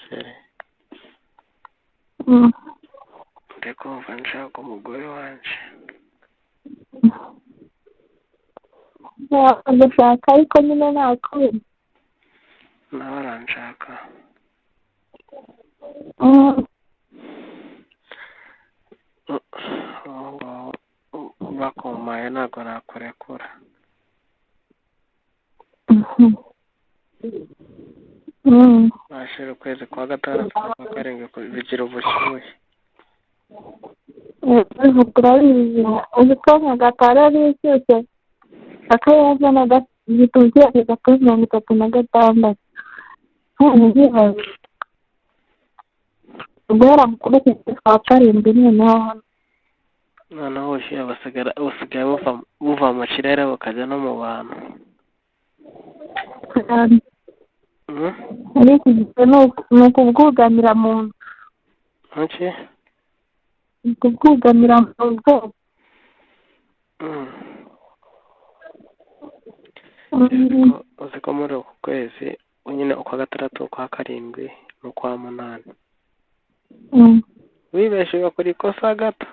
Sheri. Ndikumva nshaka umugore wanje. Ndashaka ariko nyine nakubona. Nawe aranshaka. Bakumpaye ntabwo nakurekura. Bashira ukwezi kwa gatandatu kwa karindwi bigira ubushyuhe. Urabizi ubwo Nyagatare ari ishyushye akayaza na gituzuye 36. Guhera mu kwezi kwa karindwi noneho ubushyuhe busigaye buva mu kirere bukajya no mu bantu. ariko ni ukubwugamira mu nzu. Iki? Ni ukubwugamira mu nzu. Uzi ko muri uku kwezi nyine ukwa gatandatu ukwa karindwi n'ukwa munani wibeshe ugakora ikosa gato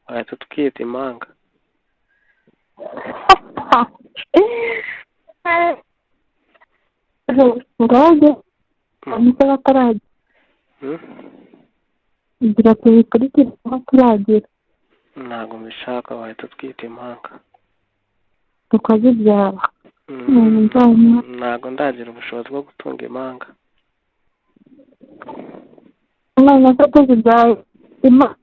wahita tukiyita impanga. Ngaje amusaba ataragira igira tubikurikira ataragira ntabwo mbishaka wahita twita impanga tukazibyara. Ntabwo ndagira ubushobozi bwo gutunga impanga. Umwana ko tuzibyaye impanga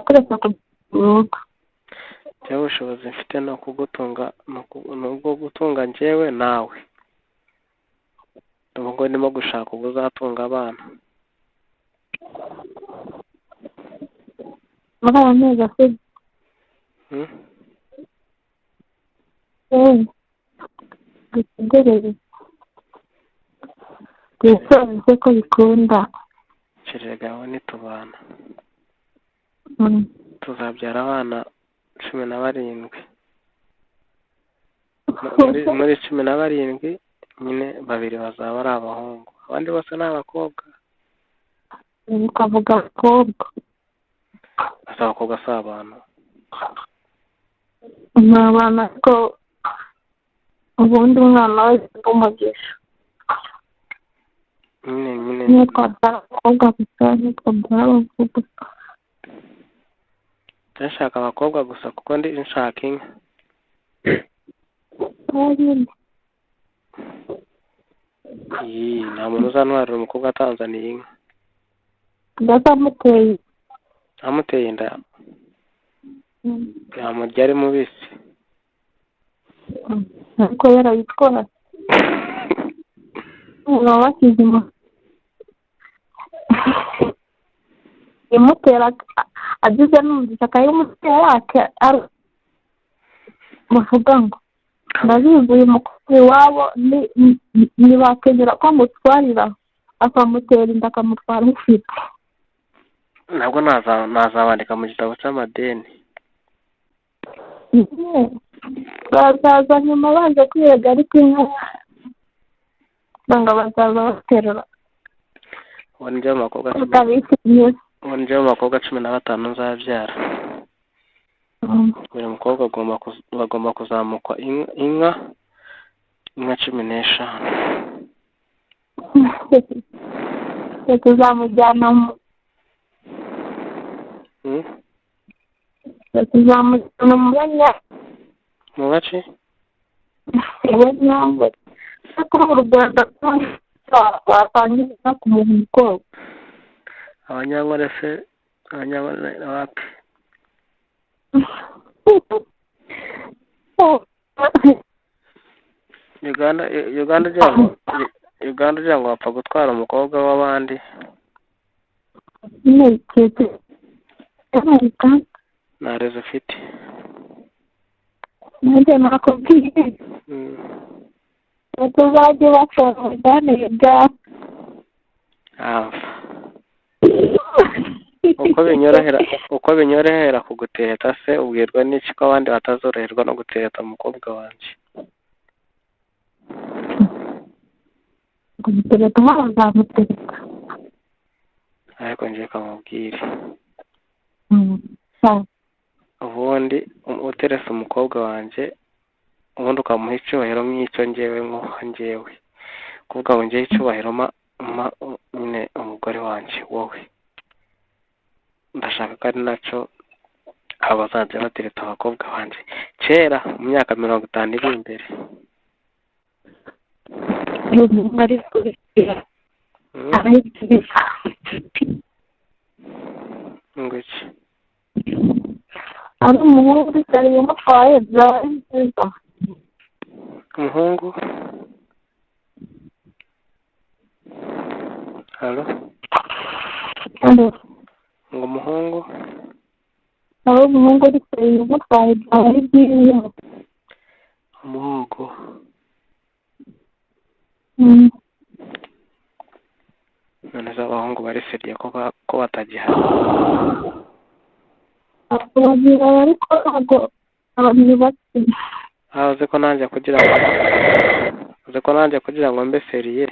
turetse kubyuka. Cyangwa ubushobozi mfite no kugutunga nubwo gutunga njyewe nawe. Ubwo ndimo gushaka ubu uzatunga abana. Muri aya mezi ashize dutegereze twisoze ko bikunda. Kirega nitubana tuzabyara abana 17. Muri 17 nyine 2 bazaba ari abahungu abandi bose ni abakobwa. Ukavuga abakobwa abakobwa si abantu. ni abana ko ubundi umwana wese umugisha. nyine niyo twabyara abakobwa gusa niyo twabyara abakobwa gusa. ndashaka abakobwa gusa kuko ndi nshaka inka. Nta muntu uzantwarira umukobwa atanzaniye inka. Ndazamuteye. Amuteye inda yamurya ari mubisi. Ariko yarayitwara. Wabashyize imutera agize numvise akayimutera yake muvuga ngo ndabizi uyu mukobwa iwabo ntibakenyera ko amutwarira akamutera inda akamutwara ufite. Ntabwo nazabandika mu gitabo cy'amadeni. bazaza nyuma baje kwiga ariko inka banga bazaza baterura. Wongeyeho amakobwa 15 nzabyara. Buri mukobwa bagomba kuzamukwa inka 15. Tuzamujyana mu mwanya mu gace kuri uru Rwanda batangiza kumuha umukobwa. Abanyarwanda se abanyarwanda wapi? Uganda ujya ngo wapfa gutwara umukobwa w'abandi. Nta rezo ufite. Nanjye nakubwiye tuzajye bakora uruganiriro bwawe. uko binyorohera kugutereta se ubwirwa n'iki ko abandi batazoroherwa no gutereta umukobwa wanjye? gutereta nk'aho nzamutereta. Ariko nje kamubwire, Sawa. ubundi uterese umukobwa wanjye ubundi ukamuha icyubahiro nk'icyo njyewe kuvuga ngo njyewe icyubahiro nyine umugore wanjye wowe, ndashaka ko ari nacyo abazajya batereta abakobwa banjye kera mu myaka 50 iri imbere. Nguki ari umuhungu utari umutwaye byari byiza. umuhungu? Halo? Ngo umuhungu? Ari umuhungu utari umutwaye byari byiza. Umuhungu? None se abahungu bari seriye ko batagihari? Abagira ariko ntabwo abantu bake. Uzi ko nanjye kugira ngo mbe seriye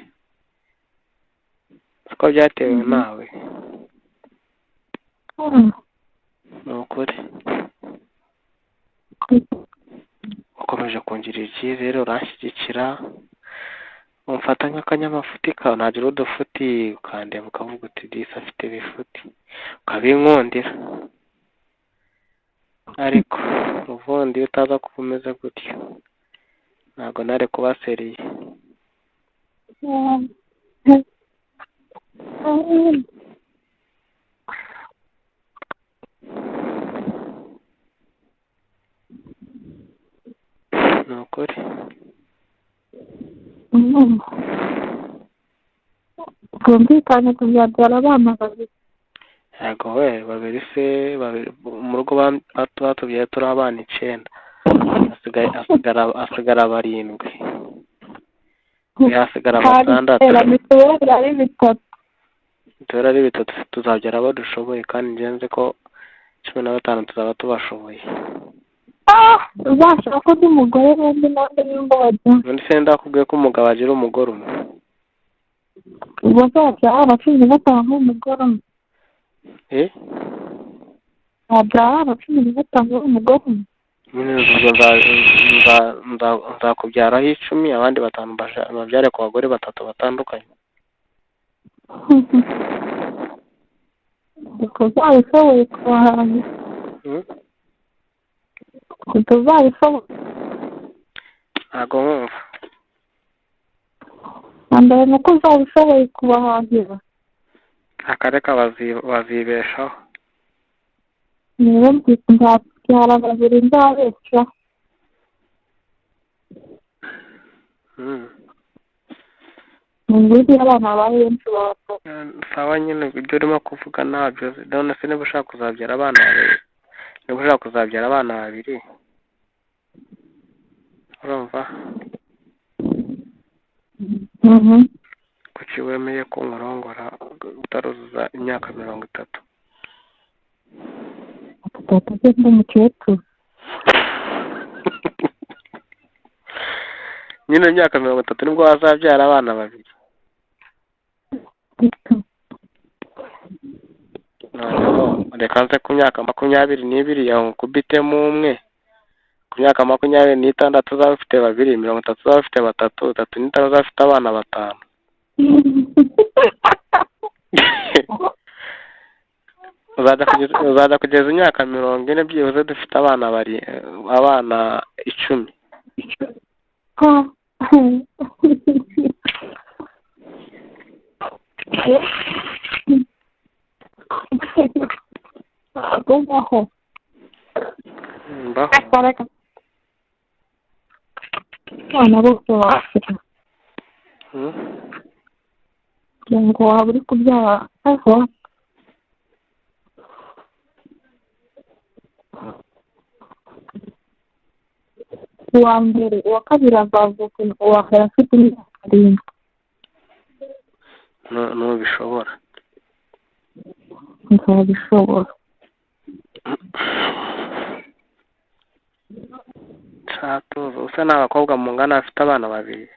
siko byatewe nawe. Ni ukuri ukomeje kungirira icyizere, uranshyigikira, umfata nk'akanyamafuti kawe, ntagira udufuti ukandeba ukavuga uti disi afite bifuti ukabinkundira. Ariko ubundi utaza kuba umeze gutyo ntabwo nari kuba seriye. Ni ukuri twumvikane tuzabyara abana babiri. Yego we babiri se, mu rugo batubyaye turi abana 9 hasigara 7, hasigara 6. Mituweli ari 3. Tuzabyara abo dushoboye kandi ngenze ko 15 tuzaba tubashoboye. Uzashaka ko umugore bombi nande n'imbojya. Undi se ndakubwiye ko umugabo agira umugore umwe. Uzabyara 15 umugore umwe. Wabyara 15 umugore umwe. Nzakubyaraho 10 abandi 5 babyare ku bagore 3 batandukanye. Uzabishoboye kubahana. Uzabishoboye. Ntabwo nkumva. Mbere nuko uzabishoboye kubahahira. Akareka bazibeshaho. Niyo nzabyara babiri nzabesha. Ngiye abana benshi bato. Sawa nyine ibyo urimo kuvuga ntabyo. None se niba ushaka kuzabyara abana babiri, urumva? Kuki wemeye ko nkurongora utaruzuza imyaka 30? Tata ndi umukecuru. Nyine imyaka 30 nibwo wazabyara abana babiri. Reka nze ku myaka 22 yawe nkubitemo umwe. Ku myaka 26 uzaba ufite 2, 30 uzaba ufite 3, 35 uzaba ufite abana 5. Uzaza kugeza imyaka 40 byibuze dufite abana 10. Mbaho. Abana bose bafite. Ngo waba uri kubyara aho. Uwa mbere, uwa kabiri azavuka, uwa kane afite imyaka 7. Ntubishobora. nzabishobora. Tuzi usa n'abakobwa mungana bafite abana babiri.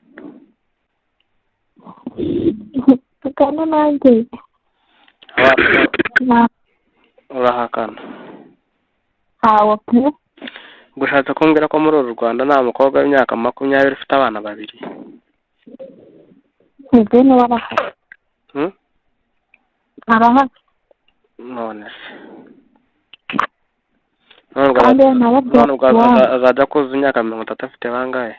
Tukana nanjye. Urahakana. Hawa pe. Gushatse kumbwira ko muri uru Rwanda nta mukobwa w'imyaka 20 ufite abana babiri. Ibyo ni warahari. Arahari. None se. None azajya kuzuza imyaka 30 afite bangahe?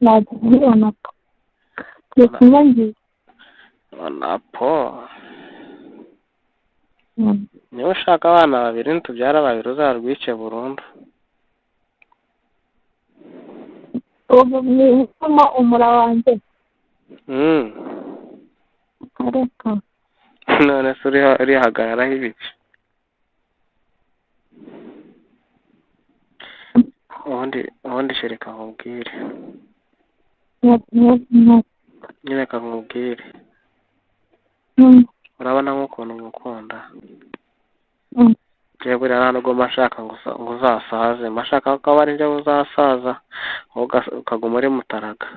Nagibona ko. Yekunyangiye. Napo. Niba ushaka abana babiri ntubyara babiri uzarwice burundu. Ubu ni umura wanjye. Areka. None se urihagararaho ibiki? ubundi shereka nkubwire. Nyine kakubwire. Urabona nk'ukuntu ngukunda. Jewe buriya ntabwo mashaka ngo uzasaze. Mashaka ko aba ari byo uzasaza ukaguma uri mutaraga.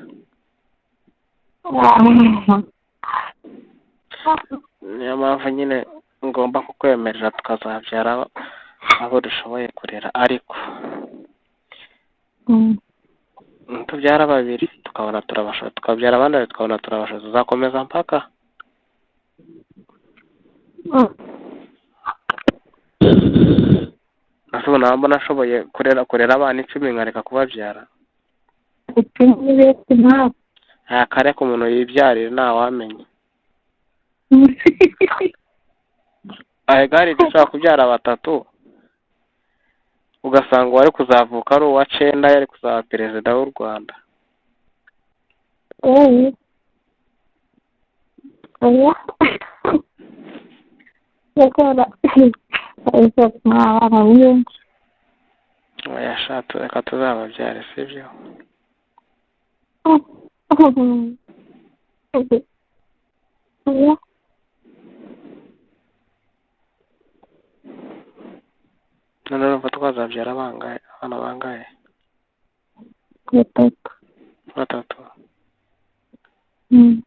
Niyo mpamvu nyine ngomba kukwemerera tukazabyara abo dushoboye kurera, ariko tubyara babiri tukabona turabasha, tukabyara abandi babiri tukabona turabasha, tuzakomeza mpaka nasubona namba nashoboye kurera abana 10 nkareka kubabyara. Kare ko umuntu yibyarira ntawamenya. Gari dushaka kubyara 3 ugasanga wari kuzavuka ari uwa 9 yari kuzaba perezida w'u Rwanda. Yashatse reka tuzababyare sibyo. None urumva twazabyara abana bangahe? 3.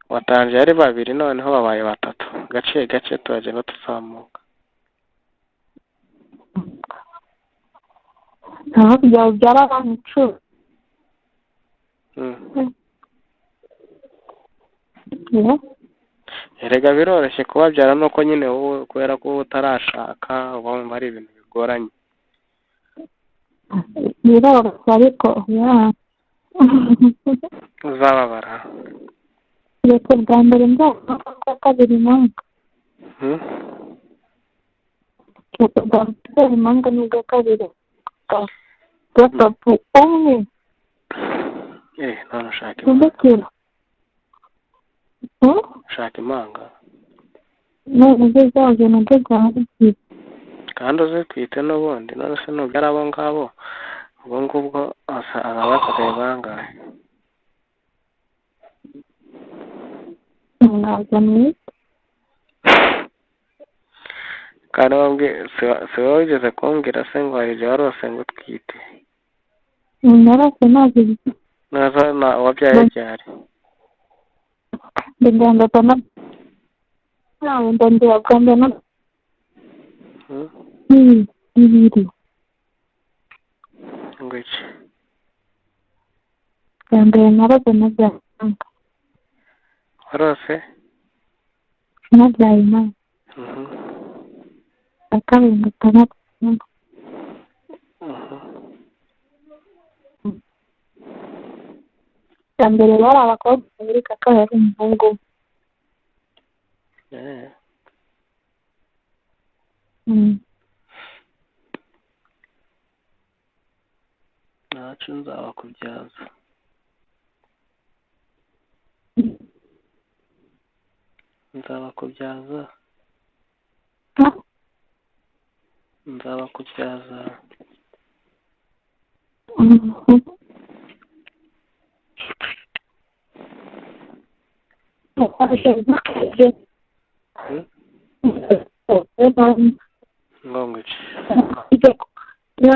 Watangiye ari 2 noneho babaye 3. Gace gace turagenda tuzamuka. Byara abana 10. Erega biroroshye kubabyara nuko nyine wowe kubera ko utarashaka uba wumva ari ibintu bigoranye. Biroroshye ariko uzababara. Reka bwa mbere nzaka kabiri manga. Reka bwa mbere manga n'ubwa kabiri. Gatatu umwe. None ushaka imanga. Ushaka imanga. None uzaje nabyo byari. Kandi uzitwite n'ubundi none se nubyara abo ngabo ubwo ngubwo abasigaye bangahe? Kandi wambwiye si wowe wigeze kumbwira se ngo hari igihe warose ngo utwite? Narose ntabwo naza wabyaye ryari? Ndagenda tana nawe ndandira bwambe no ibiri ngwiki bwambe narose nabyanga warose nabyaye nawe akabiri gatandatu mbere bari abakobwa babiri kakaba ari umuhungu. Ntacyo nzabakubyaza. Nzabakubyaza. nanjye ngo ngwiki iyo